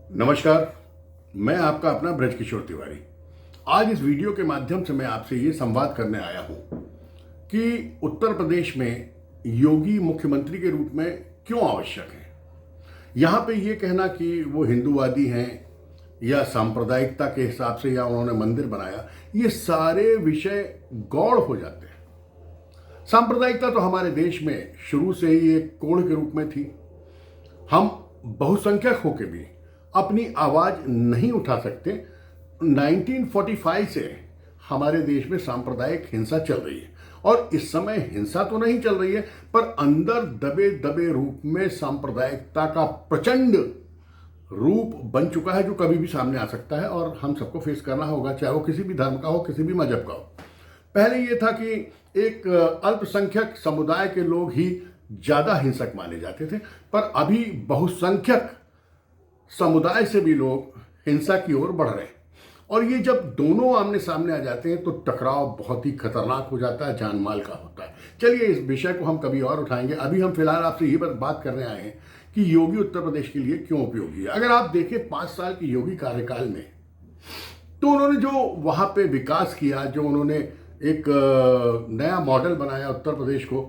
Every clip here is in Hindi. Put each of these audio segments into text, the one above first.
नमस्कार। मैं आपका अपना ब्रजकिशोर तिवारी। आज इस वीडियो के माध्यम से मैं आपसे ये संवाद करने आया हूँ कि उत्तर प्रदेश में योगी मुख्यमंत्री के रूप में क्यों आवश्यक है। यहाँ पे ये कहना कि वो हिंदूवादी हैं या सांप्रदायिकता के हिसाब से या उन्होंने मंदिर बनाया, ये सारे विषय गौड़ हो जाते हैं। सांप्रदायिकता तो हमारे देश में शुरू से ही एक कोड़ के रूप में थी। हम बहुसंख्यक होकर भी अपनी आवाज नहीं उठा सकते। 1945 से हमारे देश में सांप्रदायिक हिंसा चल रही है और इस समय हिंसा तो नहीं चल रही है, पर अंदर दबे दबे रूप में सांप्रदायिकता का प्रचंड रूप बन चुका है, जो कभी भी सामने आ सकता है और हम सबको फेस करना होगा, चाहे वो किसी भी धर्म का हो, किसी भी मजहब का हो। पहले ये था कि एक अल्पसंख्यक समुदाय के लोग ही ज्यादा हिंसक माने जाते थे, पर अभी बहुसंख्यक समुदाय से भी लोग हिंसा की ओर बढ़ रहे हैं और ये जब दोनों आमने सामने आ जाते हैं तो टकराव बहुत ही खतरनाक हो जाता है, जान माल का होता है। चलिए इस विषय को हम कभी और उठाएंगे। अभी हम फिलहाल आपसे ये बात करने आए हैं कि योगी उत्तर प्रदेश के लिए क्यों उपयोगी है। अगर आप देखें 5 साल की योगी कार्यकाल में, तो उन्होंने जो वहां पे विकास किया, जो उन्होंने एक नया मॉडल बनाया उत्तर प्रदेश को,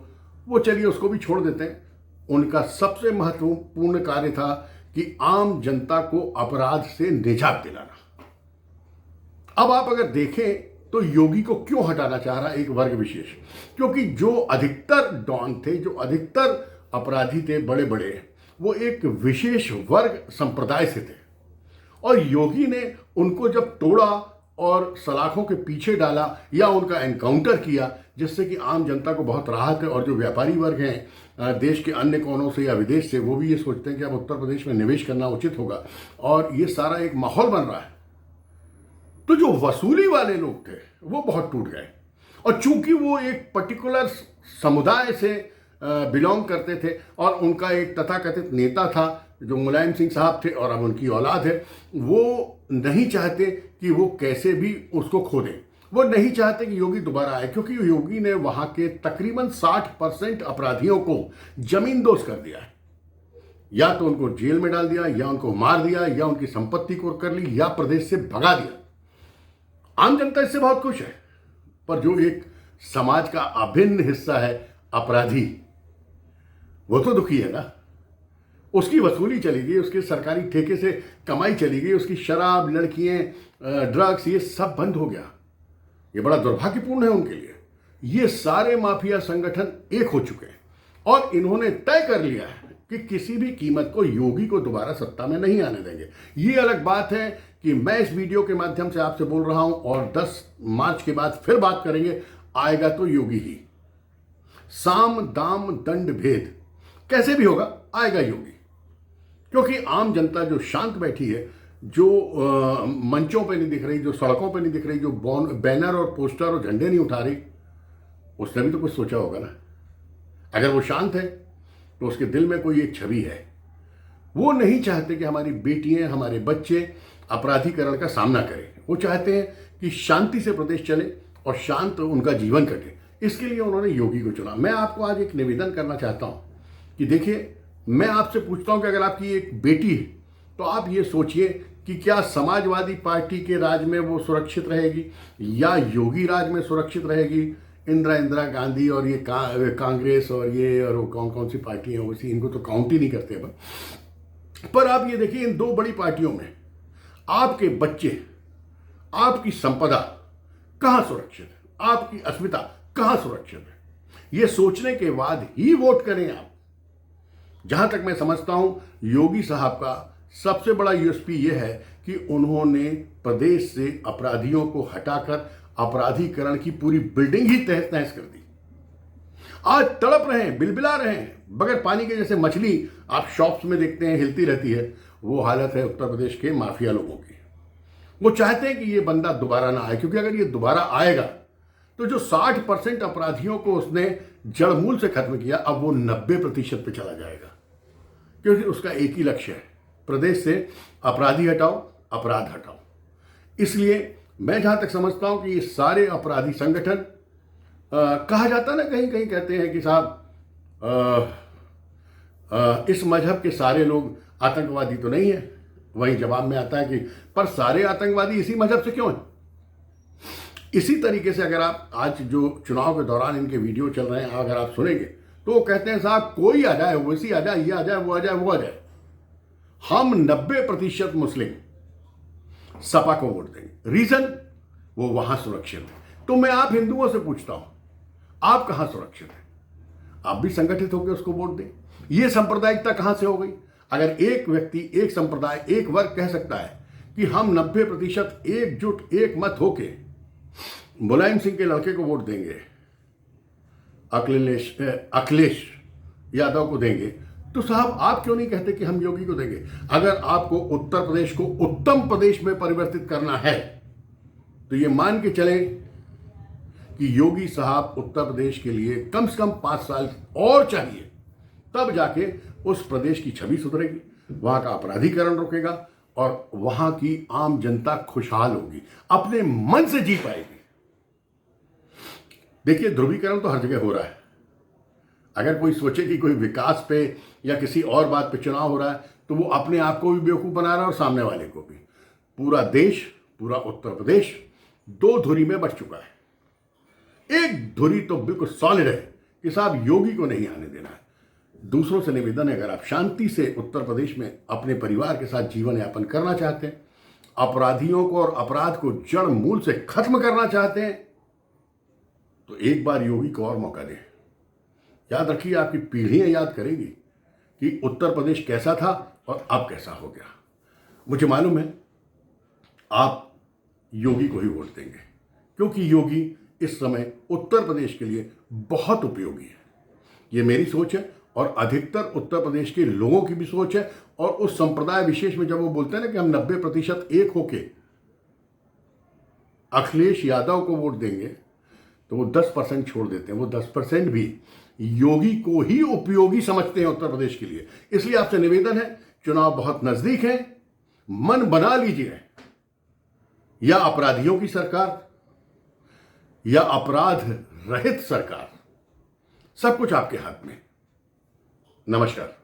वो चलिए उसको भी छोड़ देते हैं। उनका सबसे महत्वपूर्ण कार्य था कि आम जनता को अपराध से निजात दिलाना। अब आप अगर देखें तो योगी को क्यों हटाना चाह रहा है एक वर्ग विशेष, क्योंकि जो अधिकतर डॉन थे, जो अधिकतर अपराधी थे बड़े बड़े, वो एक विशेष वर्ग संप्रदाय से थे और योगी ने उनको जब तोड़ा और सलाखों के पीछे डाला या उनका एनकाउंटर किया, जिससे कि आम जनता को बहुत राहत है। और जो व्यापारी वर्ग हैं देश के अन्य कोनों से या विदेश से, वो भी ये सोचते हैं कि अब उत्तर प्रदेश में निवेश करना उचित होगा और ये सारा एक माहौल बन रहा है। तो जो वसूली वाले लोग थे वो बहुत टूट गए और चूंकि वो एक पर्टिकुलर समुदाय से बिलोंग करते थे और उनका एक तथाकथित नेता था जो मुलायम सिंह साहब थे और अब उनकी औलाद है, वो नहीं चाहते कि वो कैसे भी उसको खो दें। वो नहीं चाहते कि योगी दोबारा आए, क्योंकि योगी ने वहां के तकरीबन 60% अपराधियों को जमींदोज कर दिया है। या तो उनको जेल में डाल दिया, या उनको मार दिया, या उनकी संपत्ति को कर ली, या प्रदेश से भगा दिया। आम जनता इससे बहुत खुश है, पर जो एक समाज का अभिन्न हिस्सा है अपराधी, वो तो दुखी है ना। उसकी वसूली चली गई, उसके सरकारी ठेके से कमाई चली गई, उसकी शराब, लड़कियां, ड्रग्स, ये सब बंद हो गया। ये बड़ा दुर्भाग्यपूर्ण है उनके लिए। ये सारे माफिया संगठन एक हो चुके हैं और इन्होंने तय कर लिया है कि किसी भी कीमत को योगी को दोबारा सत्ता में नहीं आने देंगे। ये अलग बात है कि मैं इस वीडियो के माध्यम से आपसे बोल रहा हूं और 10 मार्च के बाद फिर बात करेंगे, आएगा तो योगी ही। साम दाम दंड भेद कैसे भी होगा, आएगा योगी। क्योंकि आम जनता जो शांत बैठी है, जो मंचों पे नहीं दिख रही, जो सड़कों पे नहीं दिख रही, जो बैनर और पोस्टर और झंडे नहीं उठा रही, उसने भी तो कुछ सोचा होगा ना। अगर वो शांत है तो उसके दिल में कोई एक छवि है। वो नहीं चाहते कि हमारी बेटियां, हमारे बच्चे अपराधीकरण का सामना करें। वो चाहते हैं कि शांति से प्रदेश चले और शांत उनका जीवन कटे। इसके लिए उन्होंने योगी को चुना। मैं आपको आज एक निवेदन करना चाहता हूं कि देखिए, मैं आपसे पूछता हूं कि अगर आपकी एक बेटी है तो आप ये सोचिए कि क्या समाजवादी पार्टी के राज में वो सुरक्षित रहेगी या योगी राज में सुरक्षित रहेगी। इंदिरा गांधी और ये कांग्रेस और ये और वो कौन कौन सी पार्टी हैं, वैसी इनको तो काउंट ही नहीं करते। पर आप ये देखिए, इन 2 बड़ी पार्टियों में आपके बच्चे, आपकी संपदा कहां सुरक्षित है, आपकी अस्मिता कहां सुरक्षित है। ये सोचने के बाद ही वोट करें आप। जहां तक मैं समझता हूं, योगी साहब का सबसे बड़ा यूएसपी यह है कि उन्होंने प्रदेश से अपराधियों को हटाकर अपराधीकरण की पूरी बिल्डिंग ही तहस नहस कर दी। आज तड़प रहे हैं, बिलबिला रहे हैं, बगैर पानी के जैसे मछली आप शॉप्स में देखते हैं हिलती रहती है। वो हालत है उत्तर प्रदेश के माफिया लोगों की। वो चाहते हैं कि ये बंदा दोबारा ना आए, क्योंकि अगर ये दोबारा आएगा तो जो 60% अपराधियों को उसने जड़मूल से खत्म किया, अब वो 90% पे चला जाएगा। क्योंकि उसका एक ही लक्ष्य है, प्रदेश से अपराधी हटाओ, अपराध हटाओ। इसलिए मैं जहां तक समझता हूं कि ये सारे अपराधी संगठन, कहा जाता ना, कहीं कहीं कहते हैं कि साहब इस मजहब के सारे लोग आतंकवादी तो नहीं है, वहीं जवाब में आता है कि पर सारे आतंकवादी इसी मजहब से क्यों हैं? इसी तरीके से अगर आप आज जो चुनाव के दौरान इनके वीडियो चल रहे हैं, अगर आप सुनेंगे तो वो कहते हैं साहब कोई आ जाए, ओवैसी आ जाए, ये आ जाए, वो आ जाए, वो आ जाए, हम 90% मुस्लिम सपा को वोट देंगे। रीजन, वो वहां सुरक्षित है। तो मैं आप हिंदुओं से पूछता हूं, आप कहां सुरक्षित हैं? आप भी संगठित होकर उसको वोट दें। ये सांप्रदायिकता कहां से हो गई? अगर एक व्यक्ति, एक संप्रदाय, एक वर्ग कह सकता है कि हम 90% एकजुट, एक मत होके मुलायम सिंह के लड़के को वोट देंगे, अखिलेश यादव को देंगे, तो साहब आप क्यों नहीं कहते कि हम योगी को देंगे? अगर आपको उत्तर प्रदेश को उत्तम प्रदेश में परिवर्तित करना है तो ये मान के चलें कि योगी साहब उत्तर प्रदेश के लिए कम से कम 5 साल और चाहिए, तब जाके उस प्रदेश की छवि सुधरेगी, वहां का अपराधीकरण रुकेगा और वहां की आम जनता खुशहाल होगी, अपने मन से जी पाएगी। देखिए, ध्रुवीकरण तो हर जगह हो रहा है। अगर कोई सोचे कि कोई विकास पे या किसी और बात पे चुनाव हो रहा है तो वो अपने आप को भी बेवकूफ़ बना रहा है और सामने वाले को भी। पूरा देश, पूरा उत्तर प्रदेश 2 धुरी में बट चुका है। एक धुरी तो बिल्कुल सॉलिड है कि साहब योगी को नहीं आने देना है। दूसरों से निवेदन है, अगर आप शांति से उत्तर प्रदेश में अपने परिवार के साथ जीवन यापन करना चाहते हैं, अपराधियों को और अपराध को जड़ मूल से खत्म करना चाहते हैं, तो एक बार योगी को और मौका दें। याद रखिए, आपकी पीढ़ियां याद करेंगी कि उत्तर प्रदेश कैसा था और अब कैसा हो गया। मुझे मालूम है आप योगी को ही वोट देंगे, क्योंकि योगी इस समय उत्तर प्रदेश के लिए बहुत उपयोगी है। ये मेरी सोच है और अधिकतर उत्तर प्रदेश के लोगों की भी सोच है। और उस संप्रदाय विशेष में जब वो बोलते हैं ना कि हम 90% एक होके अखिलेश यादव को वोट देंगे, तो वो 10% छोड़ देते हैं। वो 10% भी योगी को ही उपयोगी समझते हैं उत्तर प्रदेश के लिए। इसलिए आपसे निवेदन है, चुनाव बहुत नजदीक है, मन बना लीजिए, या अपराधियों की सरकार या अपराध रहित सरकार, सब कुछ आपके हाथ में। नमस्कार।